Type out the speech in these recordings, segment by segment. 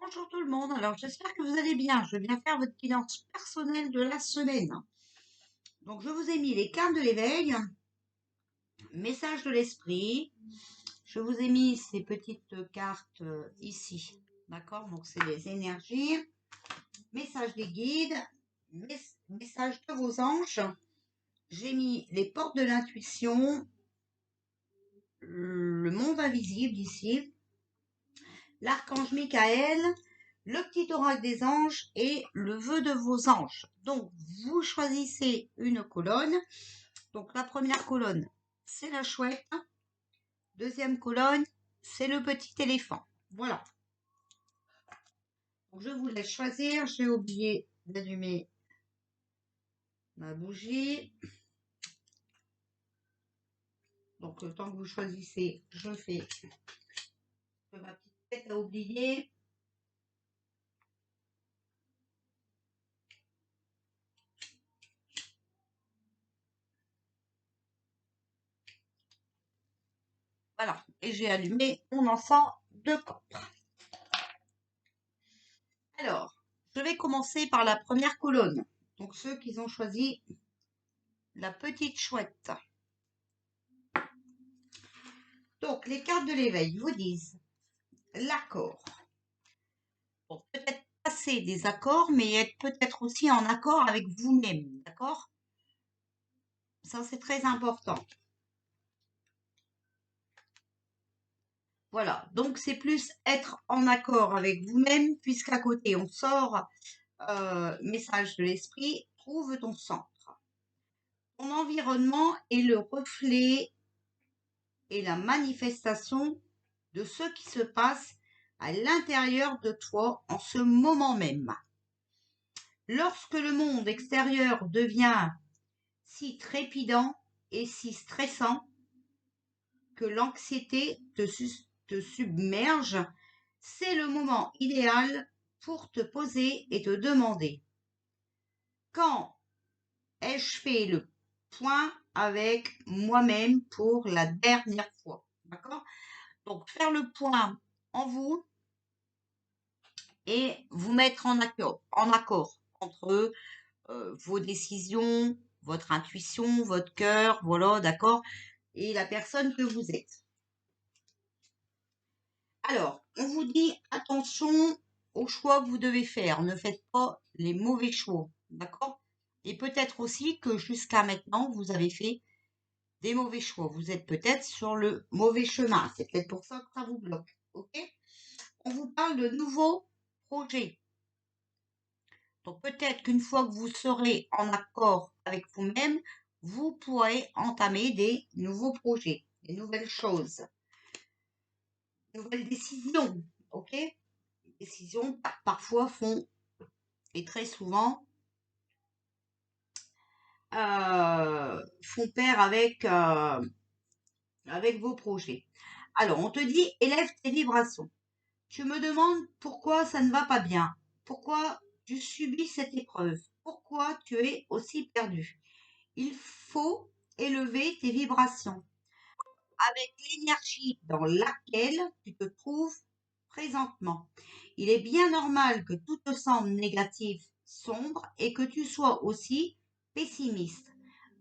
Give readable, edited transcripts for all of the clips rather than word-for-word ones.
Bonjour tout le monde, alors j'espère que vous allez bien. Je viens faire votre bilan personnel de la semaine. Donc je vous ai mis les cartes de l'éveil, message de l'esprit. Je vous ai mis ces petites cartes ici. D'accord? Donc c'est les énergies, message des guides, message de vos anges. J'ai mis les portes de l'intuition, le monde invisible ici, l'archange Michael, le petit oracle des anges et le vœu de vos anges. Donc, vous choisissez une colonne. Donc, la première colonne, c'est la chouette. Deuxième colonne, c'est le petit éléphant. Voilà. Donc, je vous laisse choisir. J'ai oublié d'allumer ma bougie. Donc, le temps que vous choisissez, je fais ma petite tête à oublier. Voilà. Et j'ai allumé mon encens de coffre. Alors, je vais commencer par la première colonne. Donc, ceux qui ont choisi la petite chouette. Donc, les cartes de l'éveil vous disent l'accord. Bon, peut-être passer des accords, mais être peut-être aussi en accord avec vous-même. D'accord? Ça, c'est très important. Voilà. Donc, c'est plus être en accord avec vous-même, puisqu'à côté, on sort message de l'esprit, trouve ton centre. Ton environnement est le reflet et la manifestation de ce qui se passe à l'intérieur de toi en ce moment même. Lorsque le monde extérieur devient si trépidant et si stressant que l'anxiété te submerge, c'est le moment idéal pour te poser et te demander: quand ai-je fait le point avec moi-même pour la dernière fois? D'accord? Donc, faire le point en vous et vous mettre en accord entre vos décisions, votre intuition, votre cœur, voilà, d'accord, et la personne que vous êtes. Alors, on vous dit attention aux choix que vous devez faire. Ne faites pas les mauvais choix, d'accord? Et peut-être aussi que jusqu'à maintenant, vous avez fait des mauvais choix. Vous êtes peut-être sur le mauvais chemin. C'est peut-être pour ça que ça vous bloque, ok? On vous parle de nouveaux projets. Donc peut-être qu'une fois que vous serez en accord avec vous-même, vous pourrez entamer des nouveaux projets, des nouvelles choses, nouvelles décisions, ok? Les décisions parfois font, et très souvent, font pair avec vos projets. Alors, on te dit, élève tes vibrations. Tu me demandes pourquoi ça ne va pas bien, pourquoi tu subis cette épreuve, pourquoi tu es aussi perdu. Il faut élever tes vibrations avec l'énergie dans laquelle tu te trouves présentement. Il est bien normal que tout te semble négatif, sombre et que tu sois aussi pessimiste.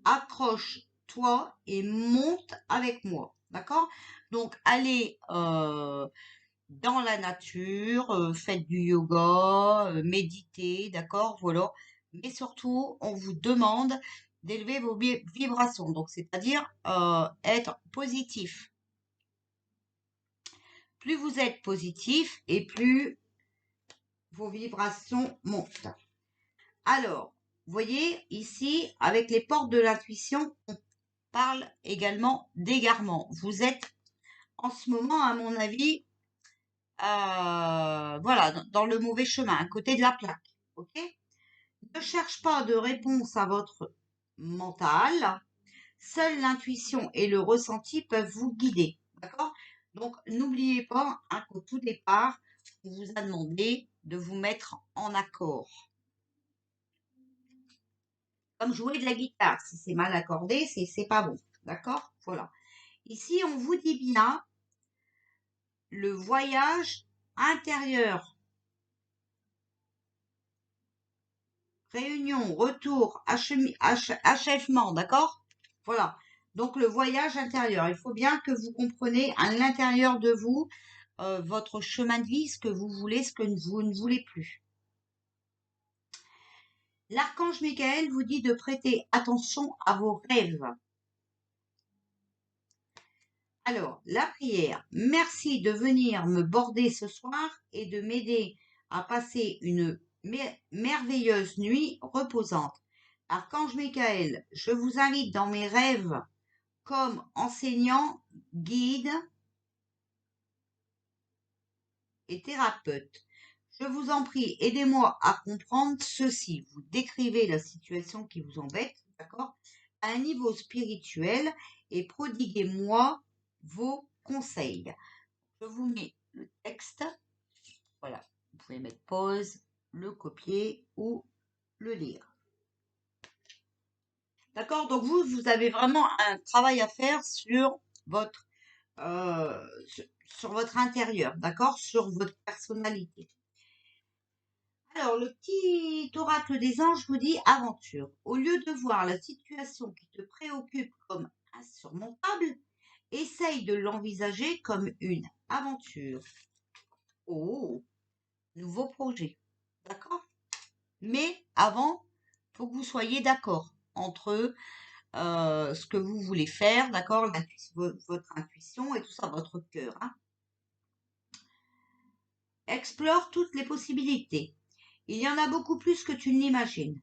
Accroche-toi et monte avec moi. D'accord? Donc, allez dans la nature, faites du yoga, méditez, d'accord? Voilà. Mais surtout, on vous demande d'élever vos vibrations, donc c'est-à-dire être positif. Plus vous êtes positif et plus vos vibrations montent. Alors, vous voyez ici, avec les portes de l'intuition, on parle également d'égarement. Vous êtes en ce moment, à mon avis, voilà, dans le mauvais chemin, à côté de la plaque. Ok? Ne cherche pas de réponse à votre mental. Seule l'intuition et le ressenti peuvent vous guider. D'accord? Donc, n'oubliez pas qu'au tout départ, on vous a demandé de vous mettre en accord. Comme jouer de la guitare. Si c'est mal accordé, c'est pas bon. D'accord? Voilà. Ici, on vous dit bien le voyage intérieur réunion, retour, achèvement, d'accord? Voilà. Donc le voyage intérieur, il faut bien que vous compreniez à l'intérieur de vous votre chemin de vie, ce que vous voulez, ce que vous ne voulez plus. L'archange Michael vous dit de prêter attention à vos rêves. Alors, la prière. Merci de venir me border ce soir et de m'aider à passer une merveilleuse nuit reposante. Archange Michael, je vous invite dans mes rêves comme enseignant, guide et thérapeute. Je vous en prie, aidez-moi à comprendre ceci. Vous décrivez la situation qui vous embête, d'accord, à un niveau spirituel et prodiguez-moi vos conseils. Je vous mets le texte. Voilà, vous pouvez mettre pause, le copier ou le lire. D'accord, donc vous avez vraiment un travail à faire sur votre, sur votre intérieur, d'accord, sur votre personnalité. Alors, le petit oracle des anges vous dit aventure. Au lieu de voir la situation qui te préoccupe comme insurmontable, essaye de l'envisager comme une aventure. Oh, nouveau projet. D'accord? Mais avant, il faut que vous soyez d'accord entre ce que vous voulez faire, d'accord? Votre intuition et tout ça, votre cœur. Hein. Explore toutes les possibilités. Il y en a beaucoup plus que tu ne l'imagines.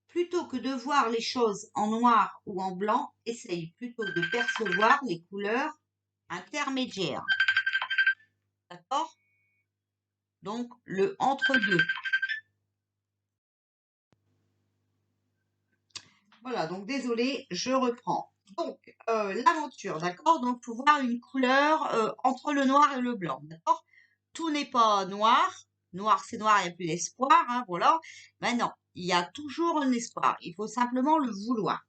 Plutôt que de voir les choses en noir ou en blanc, essaye plutôt de percevoir les couleurs intermédiaires. D'accord? Donc, le entre-deux. Voilà, donc désolé, je reprends. Donc, l'aventure, d'accord? Donc, faut voir une couleur entre le noir et le blanc, d'accord? Tout n'est pas noir. Noir, c'est noir, il n'y a plus d'espoir, hein, voilà. Maintenant, il y a toujours un espoir. Il faut simplement le vouloir.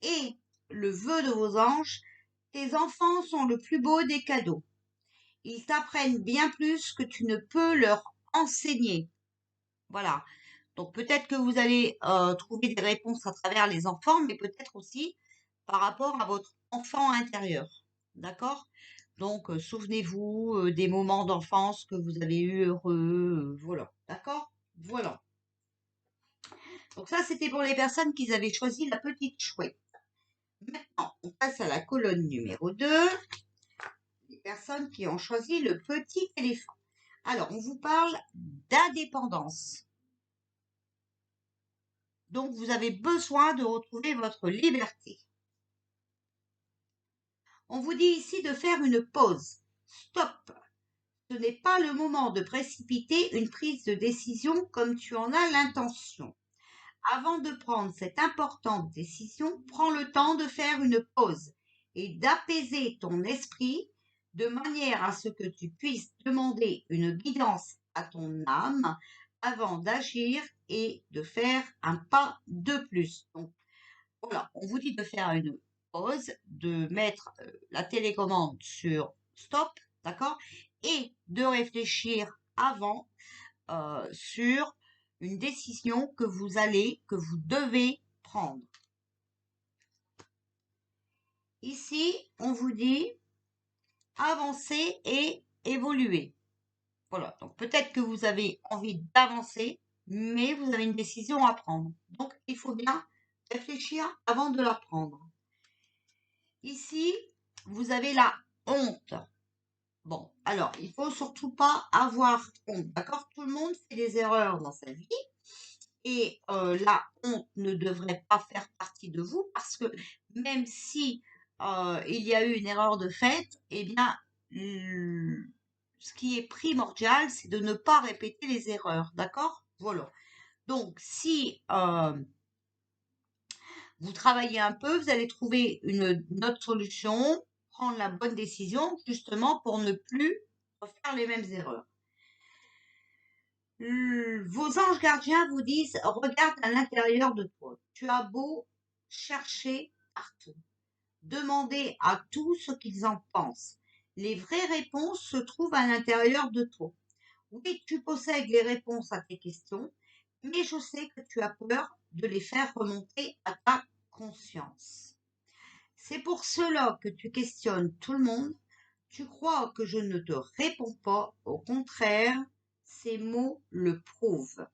Et le vœu de vos anges, tes enfants sont le plus beau des cadeaux. Ils t'apprennent bien plus que tu ne peux leur enseigner. Voilà. Donc peut-être que vous allez trouver des réponses à travers les enfants, mais peut-être aussi par rapport à votre enfant intérieur. D'accord? Donc souvenez-vous des moments d'enfance que vous avez eu heureux. Voilà. D'accord? Voilà. Donc ça, c'était pour les personnes qui avaient choisi la petite chouette. Maintenant, on passe à la colonne numéro 2. Les personnes qui ont choisi le petit éléphant. Alors, on vous parle d'indépendance. Donc, vous avez besoin de retrouver votre liberté. On vous dit ici de faire une pause. Stop. Ce n'est pas le moment de précipiter une prise de décision comme tu en as l'intention. Avant de prendre cette importante décision, prends le temps de faire une pause et d'apaiser ton esprit de manière à ce que tu puisses demander une guidance à ton âme avant d'agir et de faire un pas de plus. Donc, voilà, on vous dit de faire une pause, de mettre la télécommande sur stop, d'accord, et de réfléchir avant sur une décision que vous devez prendre. Ici, on vous dit avancer et évoluer. Voilà, donc peut-être que vous avez envie d'avancer, mais vous avez une décision à prendre. Donc, il faut bien réfléchir avant de la prendre. Ici, vous avez la honte. Bon, alors, il faut surtout pas avoir honte, d'accord? Tout le monde fait des erreurs dans sa vie et la honte ne devrait pas faire partie de vous parce que même si il y a eu une erreur de fait, eh bien, ce qui est primordial, c'est de ne pas répéter les erreurs, d'accord? Voilà. Donc, si vous travaillez un peu, vous allez trouver une autre solution, prendre la bonne décision, justement pour ne plus refaire les mêmes erreurs. Vos anges gardiens vous disent, regarde à l'intérieur de toi. Tu as beau chercher partout, demander à tous ce qu'ils en pensent. Les vraies réponses se trouvent à l'intérieur de toi. Oui, tu possèdes les réponses à tes questions, mais je sais que tu as peur de les faire remonter à ta conscience. C'est pour cela que tu questionnes tout le monde. Tu crois que je ne te réponds pas, au contraire, ces mots le prouvent.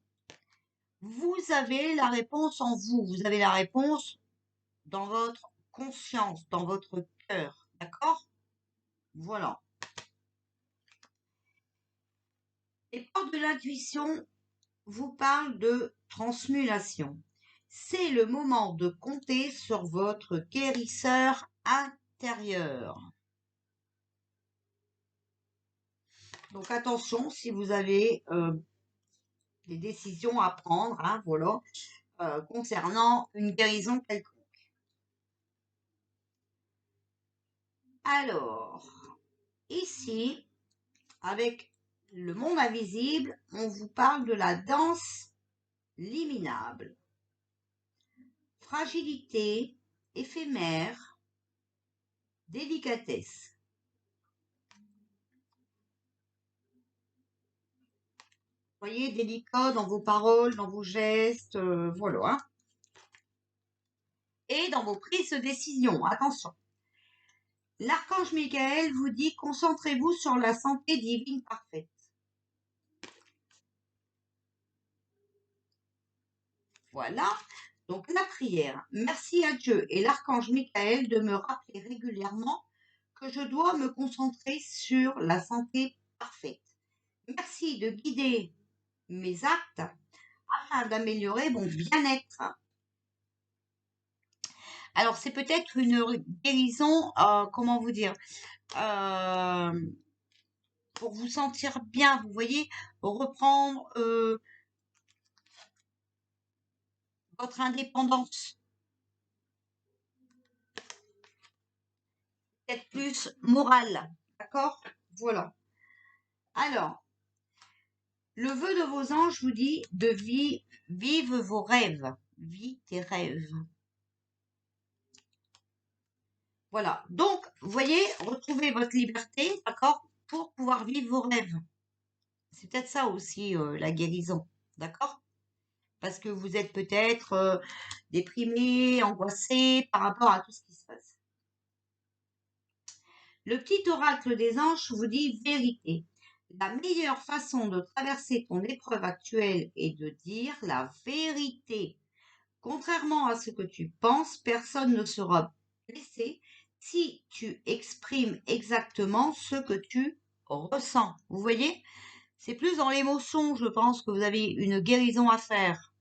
Vous avez la réponse en vous, vous avez la réponse dans votre conscience, dans votre cœur, d'accord? Voilà. Les portes de l'intuition vous parlent de transmutation. C'est le moment de compter sur votre guérisseur intérieur. Donc attention si vous avez des décisions à prendre, hein, voilà, concernant une guérison quelconque. Alors, ici, avec le monde invisible, on vous parle de la danse liminable. Fragilité, éphémère, délicatesse. Voyez, délicat dans vos paroles, dans vos gestes, voilà. Hein. Et dans vos prises de décision, attention. L'archange Michael vous dit concentrez-vous sur la santé divine parfaite. Voilà. Donc la prière. Merci à Dieu et l'archange Michael de me rappeler régulièrement que je dois me concentrer sur la santé parfaite. Merci de guider mes actes afin d'améliorer mon bien-être. Alors c'est peut-être une guérison, comment vous dire, pour vous sentir bien, vous voyez, reprendre votre indépendance. Peut-être plus morale, d'accord? Voilà. Alors, le vœu de vos anges vous dit de vive vos rêves, vis tes rêves. Voilà. Donc, vous voyez, retrouvez votre liberté, d'accord, pour pouvoir vivre vos rêves. C'est peut-être ça aussi la guérison, d'accord? Parce que vous êtes peut-être déprimé, angoissé par rapport à tout ce qui se passe. Le petit oracle des anges vous dit vérité. La meilleure façon de traverser ton épreuve actuelle est de dire la vérité. Contrairement à ce que tu penses, personne ne sera blessé si tu exprimes exactement ce que tu ressens. Vous voyez? C'est plus dans l'émotion, je pense, que vous avez une guérison à faire.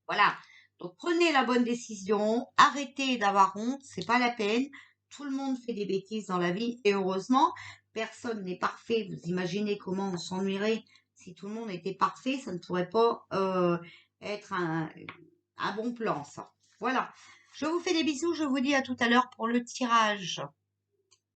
Voilà. Donc prenez la bonne décision, arrêtez d'avoir honte, c'est pas la peine. Tout le monde fait des bêtises dans la vie et heureusement, personne n'est parfait. Vous imaginez comment on s'ennuierait si tout le monde était parfait, ça ne pourrait pas être un bon plan, ça. Voilà. Je vous fais des bisous, je vous dis à tout à l'heure pour le tirage.